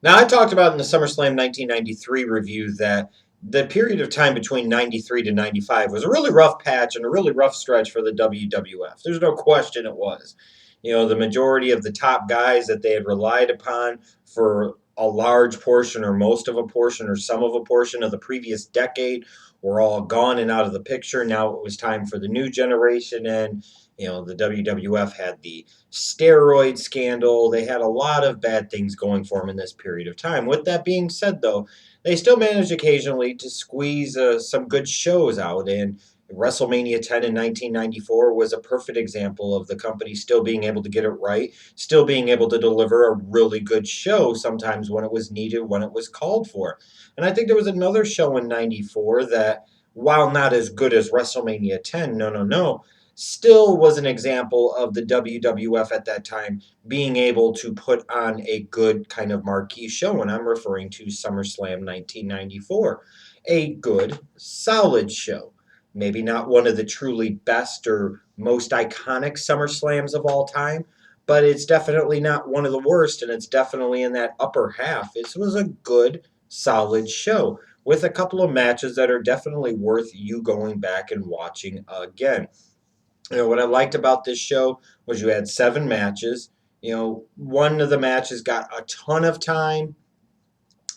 Now, I talked about in the SummerSlam 1993 review that the period of time between 93 to 95 was a really rough patch and a really rough stretch for the WWF. There's no question it was. The majority of the top guys that they had relied upon for a large portion or most of a portion or some of a portion of the previous decade were all gone and out of the picture. Now it was time for the new generation, and the WWF had the steroid scandal. They had a lot of bad things going for them in this period of time. With that being said, though, they still managed occasionally to squeeze some good shows out. And WrestleMania 10 in 1994 was a perfect example of the company still being able to get it right, still being able to deliver a really good show sometimes when it was needed, when it was called for. And I think there was another show in 94 that, while not as good as WrestleMania 10, no, still was an example of the WWF at that time being able to put on a good kind of marquee show. And I'm referring to SummerSlam 1994. A good, solid show. Maybe not one of the truly best or most iconic SummerSlams of all time, but it's definitely not one of the worst, and it's definitely in that upper half. This was a good, solid show with a couple of matches that are definitely worth you going back and watching again. What I liked about this show was you had 7 matches. One of the matches got a ton of time.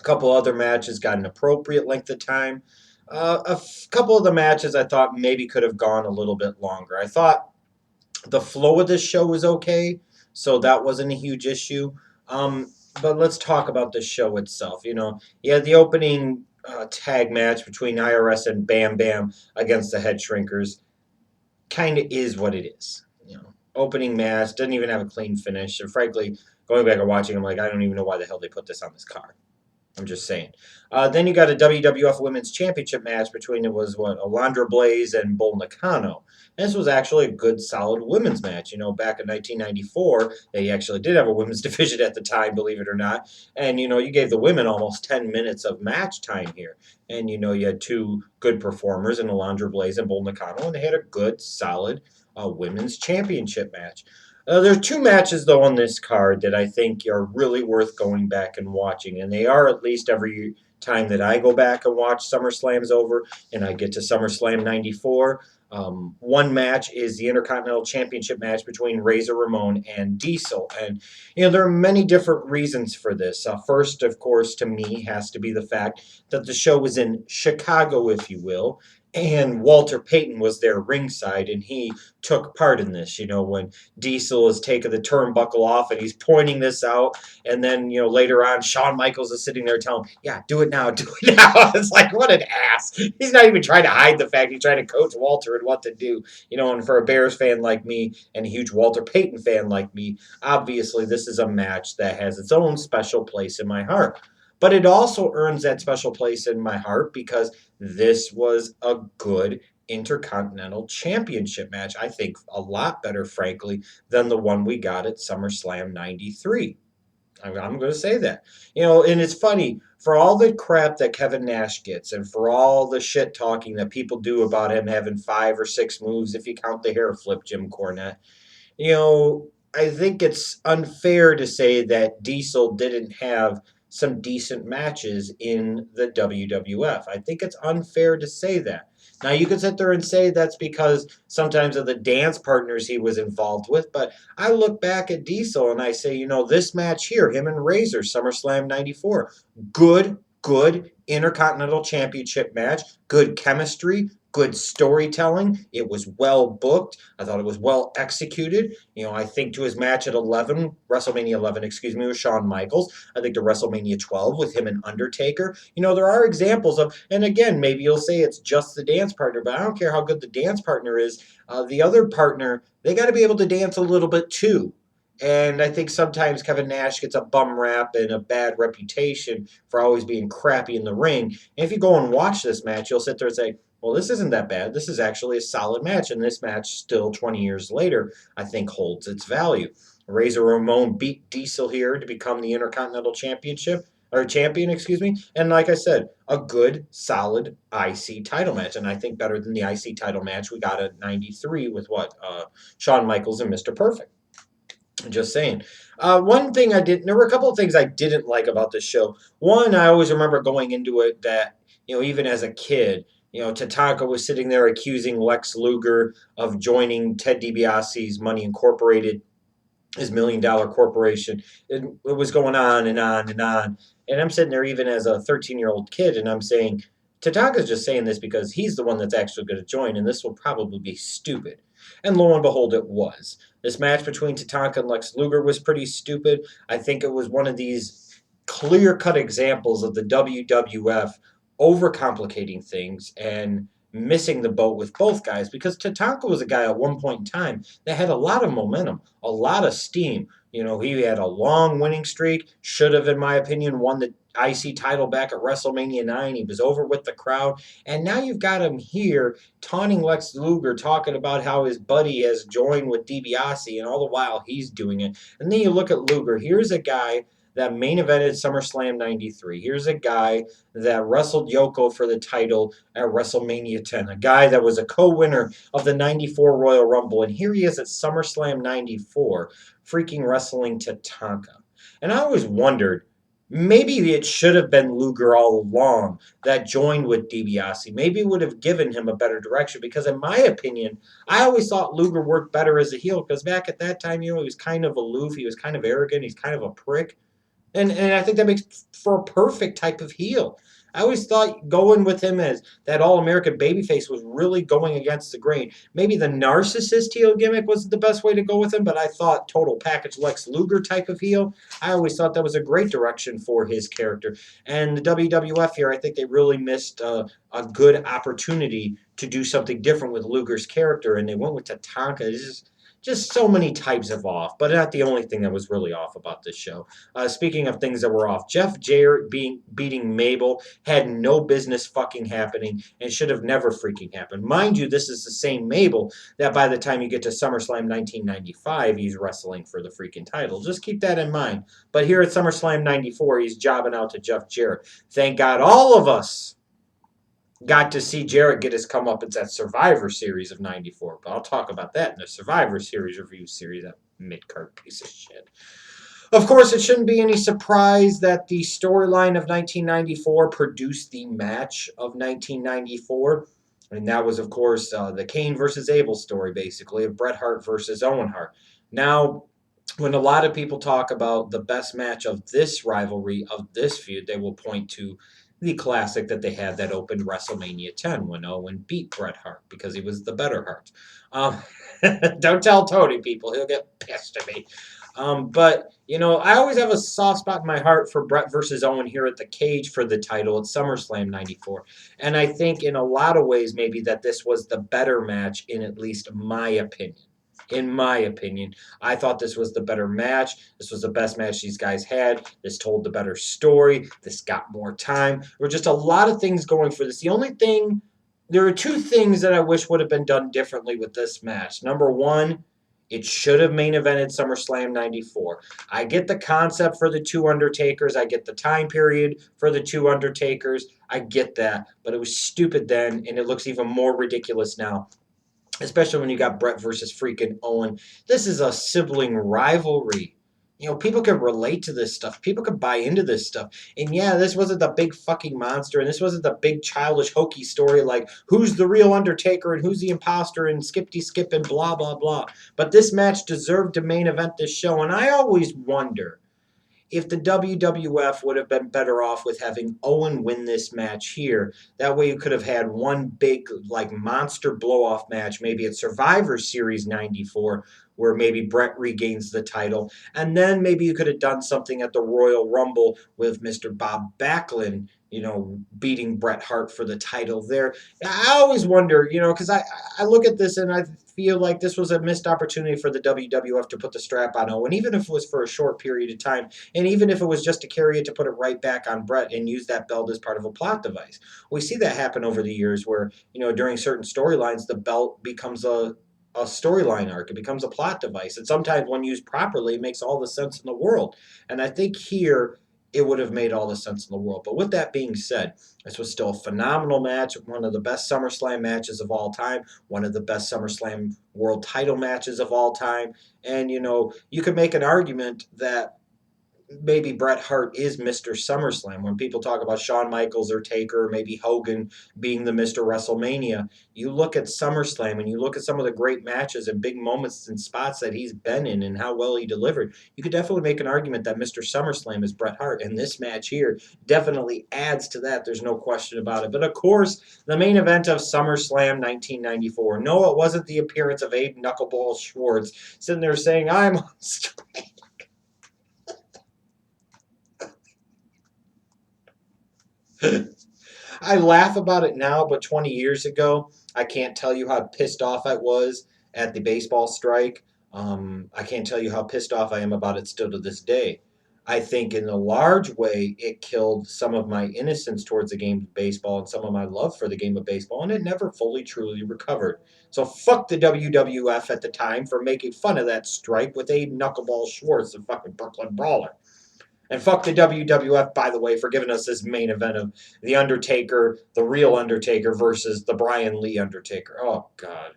A couple other matches got an appropriate length of time. Couple of the matches I thought maybe could have gone a little bit longer. I thought the flow of this show was okay, so that wasn't a huge issue. But let's talk about the show itself. You had the opening tag match between IRS and Bam Bam against the Head Shrinkers. Kind of is what it is. Opening match doesn't even have a clean finish, and frankly, going back and watching, I'm like, I don't even know why the hell they put this on this card. I'm just saying. Then you got a WWF Women's Championship match between it was what Alundra Blaze and Bull Nakano. And this was actually a good, solid women's match. Back in 1994, they actually did have a women's division at the time, believe it or not. And you gave the women almost 10 minutes of match time here. And you had two good performers in Alundra Blaze and Bull Nakano, and they had a good, solid women's championship match. There's 2 matches though on this card that I think are really worth going back and watching, and they are at least every time that I go back and watch SummerSlam's over, and I get to SummerSlam '94. One match is the Intercontinental Championship match between Razor Ramon and Diesel, and there are many different reasons for this. First, of course, to me, has to be the fact that the show was in Chicago, if you will, and Walter Payton was there ringside, and he took part in this. When Diesel is taking the turnbuckle off and he's pointing this out. And then, later on, Shawn Michaels is sitting there telling him, yeah, do it now, do it now. It's like, what an ass. He's not even trying to hide the fact he's trying to coach Walter and what to do. And for a Bears fan like me and a huge Walter Payton fan like me, obviously this is a match that has its own special place in my heart. But it also earns that special place in my heart because this was a good Intercontinental Championship match. I think a lot better, frankly, than the one we got at SummerSlam '93. I'm going to say that. And it's funny, for all the crap that Kevin Nash gets and for all the shit talking that people do about him having 5 or 6 moves, if you count the hair flip, Jim Cornette, I think it's unfair to say that Diesel didn't have some decent matches in the WWF. I think it's unfair to say that. Now, you could sit there and say that's because sometimes of the dance partners he was involved with, but I look back at Diesel and I say, this match here, him and Razor, SummerSlam '94, good Intercontinental Championship match, good chemistry, good storytelling. It was well booked. I thought it was well executed. I think to his match at WrestleMania 11, excuse me, with Shawn Michaels. I think to WrestleMania 12 with him and Undertaker. There are examples of, and again, maybe you'll say it's just the dance partner, but I don't care how good the dance partner is. The other partner, they got to be able to dance a little bit too. And I think sometimes Kevin Nash gets a bum rap and a bad reputation for always being crappy in the ring. And if you go and watch this match, you'll sit there and say, well, this isn't that bad. This is actually a solid match. And this match, still 20 years later, I think holds its value. Razor Ramon beat Diesel here to become the Intercontinental champion, excuse me. And like I said, a good, solid IC title match. And I think better than the IC title match we got at '93 with Shawn Michaels and Mr. Perfect. Just saying. One thing I didn't, there were a couple of things I didn't like about this show. One, I always remember going into it that, even as a kid, Tatanka was sitting there accusing Lex Luger of joining Ted DiBiase's Money Incorporated, his $1 million corporation. It was going on and on and on. And I'm sitting there even as a 13-year-old kid, and I'm saying, Tatanka's just saying this because he's the one that's actually going to join, and this will probably be stupid. And lo and behold, it was. This match between Tatanka and Lex Luger was pretty stupid. I think it was one of these clear cut examples of the WWF overcomplicating things and missing the boat with both guys, because Tatanka was a guy at one point in time that had a lot of momentum, a lot of steam. He had a long winning streak, should have, in my opinion, won the IC title back at WrestleMania 9. He was over with the crowd. And now you've got him here taunting Lex Luger, talking about how his buddy has joined with DiBiase, and all the while he's doing it. And then you look at Luger. Here's a guy that main evented SummerSlam 93. Here's a guy that wrestled Yoko for the title at WrestleMania 10, a guy that was a co-winner of the 94 Royal Rumble. And here he is at SummerSlam 94, freaking wrestling Tatanka. And I always wondered, maybe it should have been Luger all along that joined with DiBiase. Maybe it would have given him a better direction, because in my opinion, I always thought Luger worked better as a heel, because back at that time, he was kind of aloof, he was kind of arrogant, he's kind of a prick. And I think that makes for a perfect type of heel. I always thought going with him as that All American babyface was really going against the grain. Maybe the narcissist heel gimmick was the best way to go with him, but I thought total package Lex Luger type of heel, I always thought that was a great direction for his character. And the WWF here, I think they really missed a good opportunity to do something different with Luger's character, and they went with Tatanka. It's just so many types of off, but not the only thing that was really off about this show. Speaking of things that were off, Jeff Jarrett beating Mabel had no business fucking happening and should have never freaking happened. Mind you, this is the same Mabel that by the time you get to SummerSlam 1995, he's wrestling for the freaking title. Just keep that in mind. But here at SummerSlam 94, he's jobbing out to Jeff Jarrett. Thank God all of us got to see Jarrett get his comeuppance at Survivor Series of 94. But I'll talk about that in the Survivor Series review series, that mid-card piece of shit. Of course, it shouldn't be any surprise that the storyline of 1994 produced the match of 1994. And that was, of course, the Kane versus Abel story, basically, of Bret Hart versus Owen Hart. Now, when a lot of people talk about the best match of this rivalry, of this feud, they will point to the classic that they had that opened WrestleMania 10 when Owen beat Bret Hart because he was the better Hart. Um, don't tell Tony, people. He'll get pissed at me. But, I always have a soft spot in my heart for Bret versus Owen here at the cage for the title at SummerSlam 94. And I think in a lot of ways maybe that this was the better match in at least my opinion. In my opinion, I thought this was the better match. This was the best match these guys had. This told the better story. This got more time. There were just a lot of things going for this. There are two things that I wish would have been done differently with this match. Number one, it should have main evented SummerSlam 94. I get the concept for the two Undertakers. I get the time period for the two Undertakers. I get that. But it was stupid then, and it looks even more ridiculous now, especially when you got Bret versus freaking Owen. This is a sibling rivalry. People can relate to this stuff. People can buy into this stuff. And yeah, this wasn't the big fucking monster, and this wasn't the big childish hokey story like who's the real Undertaker and who's the imposter and skip and blah, blah, blah. But this match deserved to main event this show, and I always wonder if the WWF would have been better off with having Owen win this match here. That way you could have had one big like monster blow-off match, maybe at Survivor Series 94, where maybe Bret regains the title. And then maybe you could have done something at the Royal Rumble with Mr. Bob Backlund, beating Bret Hart for the title there. I always wonder, because I look at this and I feel like this was a missed opportunity for the WWF to put the strap on Owen, even if it was for a short period of time, and even if it was just to carry it to put it right back on Bret and use that belt as part of a plot device. We see that happen over the years where, during certain storylines, the belt becomes a storyline arc. It becomes a plot device. And sometimes when used properly, it makes all the sense in the world. And I think here, it would have made all the sense in the world. But with that being said, this was still a phenomenal match, one of the best SummerSlam matches of all time, one of the best SummerSlam world title matches of all time. And, you could make an argument that maybe Bret Hart is Mr. SummerSlam. When people talk about Shawn Michaels or Taker, maybe Hogan being the Mr. WrestleMania, you look at SummerSlam and you look at some of the great matches and big moments and spots that he's been in and how well he delivered. You could definitely make an argument that Mr. SummerSlam is Bret Hart, and this match here definitely adds to that. There's no question about it. But of course, the main event of SummerSlam 1994. No, it wasn't the appearance of Abe Knuckleball Schwartz sitting there saying, "I'm." I laugh about it now, but 20 years ago, I can't tell you how pissed off I was at the baseball strike. I can't tell you how pissed off I am about it still to this day. I think, in a large way, it killed some of my innocence towards the game of baseball and some of my love for the game of baseball, and it never fully, truly recovered. So, fuck the WWF at the time for making fun of that strike with Abe Knuckleball Schwartz, the fucking Brooklyn Brawler. And fuck the WWF, by the way, for giving us this main event of The Undertaker, the real Undertaker, versus the Brian Lee Undertaker. Oh, God.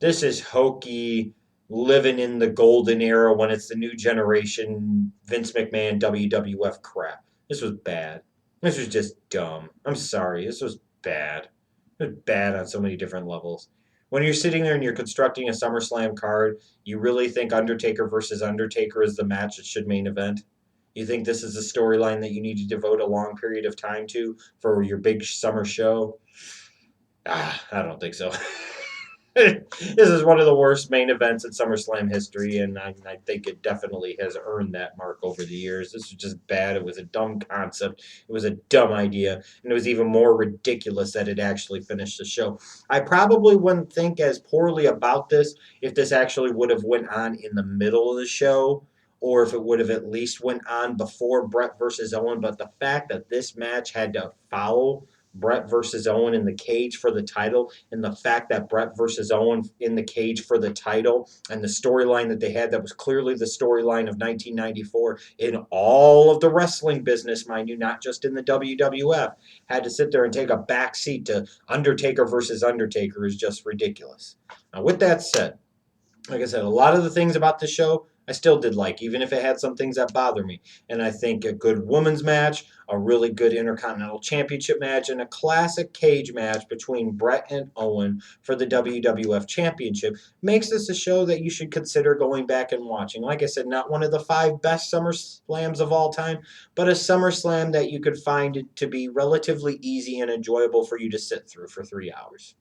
This is hokey, living in the golden era when it's the new generation Vince McMahon WWF crap. This was bad. This was just dumb. I'm sorry. This was bad. It was bad on so many different levels. When you're sitting there and you're constructing a SummerSlam card, you really think Undertaker versus Undertaker is the match that should main event? You think this is a storyline that you need to devote a long period of time to for your big summer show? I don't think so. This is one of the worst main events in SummerSlam history, and I think it definitely has earned that mark over the years. This was just bad. It was a dumb concept. It was a dumb idea, and it was even more ridiculous that it actually finished the show. I probably wouldn't think as poorly about this if this actually would have went on in the middle of the show, or if it would have at least went on before Bret versus Owen. But the fact that this match had to follow Bret versus Owen in the cage for the title, and the fact that Bret versus Owen in the cage for the title, and the storyline that they had that was clearly the storyline of 1994 in all of the wrestling business, mind you, not just in the WWF, had to sit there and take a back seat to Undertaker versus Undertaker is just ridiculous. Now, with that said, like I said, a lot of the things about the show I still did like, even if it had some things that bother me. And I think a good women's match, a really good Intercontinental Championship match, and a classic cage match between Bret and Owen for the WWF Championship makes this a show that you should consider going back and watching. Like I said, not one of the 5 best SummerSlams of all time, but a SummerSlam that you could find it to be relatively easy and enjoyable for you to sit through for 3 hours.